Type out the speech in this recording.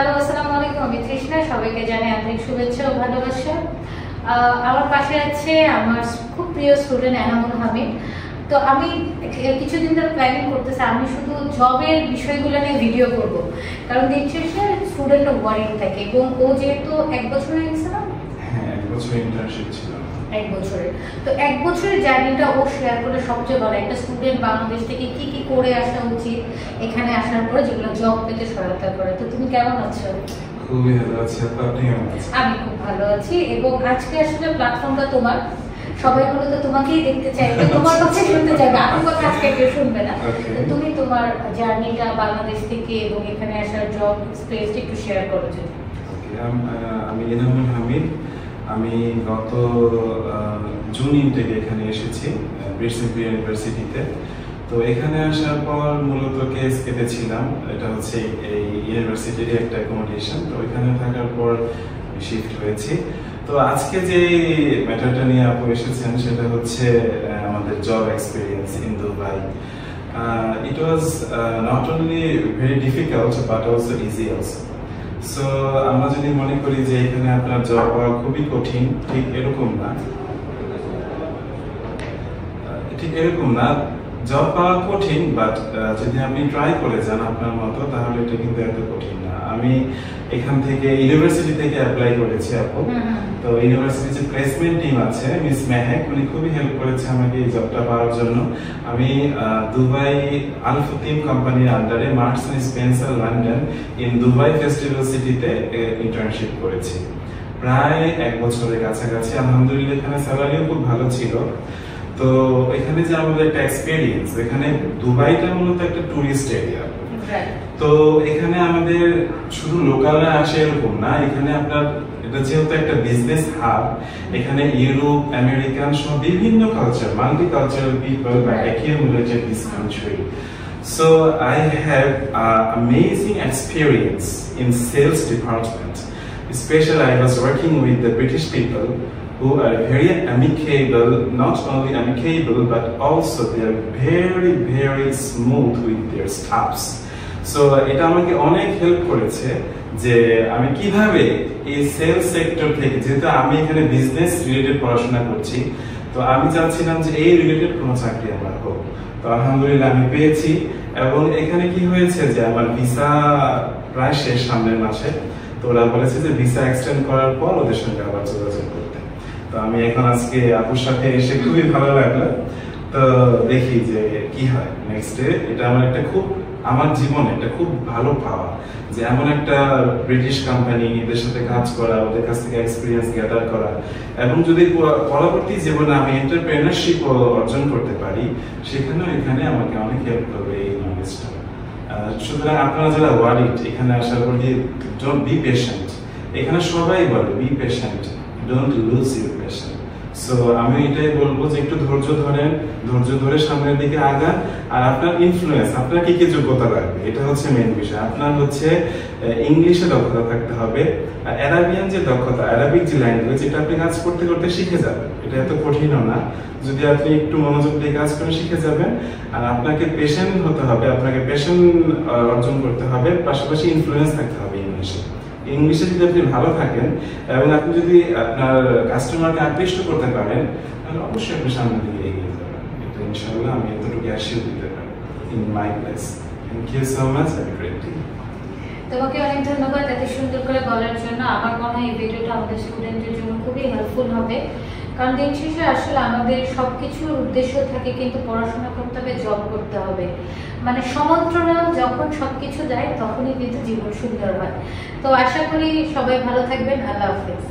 Hello, আসসালামু আলাইকুম। আমি তৃষ্ণা, সবাইকে জানাই আন্তরিক শুভেচ্ছা ও ভালোবাসা। আমার পাশে আছে আমার খুব প্রিয় স্টুডেন্ট এনামুল হামিদ। তো আমি কিছুদিন ধরে প্ল্যানিং করতেছি আমি শুধু জবের বিষয়গুলো নিয়ে ভিডিও করব, কারণ দেখছি সে স্টুডেন্টও ওয়ারিড থাকে এবং ও যেহেতু 1 বছর হয়ে গেছে না? হ্যাঁ, 1 বছর ইন্টার্নশিপ ছিল। 1 বছরের তো 1 বছরের জার্নিটা ও শেয়ার করে সবচেয়ে ভালো। একটা স্টুডেন্ট বাংলাদেশ থেকে কি কি করে আসা উচিত এখানে আসার পরে, যেগুলো জব পেতে সহায়তা করে। তো তুমি কেমন আছো? খুবই ভালো আছি। আপনি কেমন আছেন? আমি খুব ভালো আছি এবং আজকে আসলে প্ল্যাটফর্মটা তোমার, সবাই হলো তো তোমাকেই দেখতে চাই, তো তোমার কাছে শুনতে চাইবে, আমার কথা আজকে কেউ শুনবে না। তুমি তোমার জার্নিটা বাংলাদেশ থেকে এবং এখানে আসার জব এক্সপেরিয়েন্সটা একটু শেয়ার করো যদি। আমি এনামুল হামিদ। আমি গত জুন ইনটেকে এখানে এসেছি ব্রিসবেন ইউনিভার্সিটিতে। তো এখানে আসার পর মূলত কেস কেটেছিলাম, এটা হচ্ছে এই ইউনিভার্সিটির একটা অ্যাকোমোডেশন। তো এখানে থাকার পর শিফট হয়েছি। তো আজকে যে ম্যাটারটা নিয়ে আপু এসেছেন সেটা হচ্ছে আমাদের job experience in Dubai. It was not only very difficult but also easy also. So আমরা যদি মনে করি যে এখানে আপনার জব পাওয়া খুবই কঠিন, ঠিক এরকম না। জব পাওয়া কঠিন, বাট যদি আপনি ট্রাই করে যান আপনার মতো, তাহলে এটা কিন্তু এত কঠিন না। আমি এখান থেকে ইউনিভার্সিটি থেকে অ্যাপ্লাই করেছি আপু। তো ইউনিভার্সিটির যে প্লেসমেন্ট টিম আছে মিস মেহেক, উনি খুবই হেল্প করেছে আমাকে এই জবটা পাওয়ার জন্য। আমি দুবাই আল-ফুতিম কোম্পানির আন্ডারে Marks and Spencer London in Dubai festival সিটিতে ইন্টার্নশিপ করেছি প্রায় 1 বছরের কাছাকাছি। আলহামদুলিল্লাহ এখানে স্যালারিও খুব ভালো ছিল। তো এখানে যে আমাদের একটা এক্সপেরিয়েন্স, এখানে দুবাইটা মূলত একটা টুরিস্ট এরিয়া। তো এখানে আমাদের শুধু লোকালরা আসে এরকম না, এখানে আপনার এটা যেহেতু একটা বিজনেস হাব, এখানে ইউরোপ, আমেরিকান সব বিভিন্ন culture, multi cultural people are accumulated this country. So I have amazing experience in sales department. Especially I was working with the British people who are very amicable, not only amicable but also they are very very smooth with their staffs. So এটা আমাকে অনেক help করেছে যে আমি কিভাবে এই sales sector থেকে, যেহেতু আমি এখানে বিজনেস রিলেটেড পড়াশোনা করছি, তো আমি চাচ্ছিলাম যে এই রিলেটেড কোনো চাকরি আমার হোক। তো আলহামদুলিল্লাহ আমি পেয়েছি। এবং এখানে কি হয়েছে যে আমার ভিসা প্রায় শেষ সামনের মাসে। তো ওরা বলেছে যে ভিসা এক্সটেন্ড করার পর ওদের সঙ্গে আবার যোগাযোগ করতে। তো আমি এখন আজকে আপুর সাথে এসে খুবই ভালো লাগলো। তো দেখি যে কি হয় নেক্সট ডে। এটা আমার একটা খুব, আমার জীবনে একটা খুব ভালো পাওয়া যে এমন একটা ব্রিটিশ কোম্পানি, এদের সাথে কাজ করা, ওদের কাছ থেকে এক্সপিরিয়েন্স গ্যাদার করা, এবং যদি পরবর্তী জীবনে আমি এন্টারপ্রেনারশিপ অর্জন করতে পারি, সেখানেও এখানে আমাকে অনেক হেল্প করবে এই নলেজটা। সুতরাং আপনারা যারা ওয়ারিড, এখানে আসার পর ডোন্ট বি পেশেন্ট। এখানে সবাই বলে be patient, don't lose your patient. So আমি এটাই বলবো যে একটু ধৈর্য ধরেন, ধৈর্য ধরে সামনের দিকে আগান। আর আপনার ইনফ্লুয়েন্স, আপনার কি কি যোগ্যতা লাগবে, এটা হচ্ছে মেইন বিষয়। আপনার হচ্ছে ইংলিশে দক্ষতা থাকতে হবে, আর অ্যারাবিয়ান যে দক্ষতা, অ্যারাবিক যে ল্যাঙ্গুয়েজ, এটা আপনি কাজ করতে করতে শিখে যাবেন। এটা এত কঠিনও না, যদি আপনি একটু মনোযোগ দিয়ে কাজ করে শিখে যাবেন। আর আপনাকে পেশেন্ট হতে হবে, আপনাকে পেশেন্ট অর্জন করতে হবে, পাশাপাশি ইনফ্লুয়েন্স থাকতে হবে ইংলিশে। ইংলিশে যদি আপনি ভালো থাকেন এবং আপনি যদি আপনার কাস্টমারকে আকৃষ্ট করতে পারেন, তাহলে অবশ্যই আপনি সামনের দিকে এগিয়ে যাবেন। এটা ইনশাআল্লাহ আমি এতটুকু অ্যাসিওর দিতে পারি in my place. Thank you so much, have a great day. তোমাকে অনেক ধন্যবাদ এত সুন্দর করে বলার জন্য। আমার মনে হয় এই ভিডিওটা আমাদের স্টুডেন্টদের জন্য খুবই হেল্পফুল হবে, কারণ দিন শেষে আসলে আমাদের সবকিছুর উদ্দেশ্য থাকে কিন্তু পড়াশোনা করতে হবে, জব করতে হবে, মানে সমন্ত্রণাল যখন সবকিছু দেয় তখনই কিন্তু জীবন সুন্দর হয়। তো আশা করি সবাই ভালো থাকবেন। আল্লাহ হাফেজ।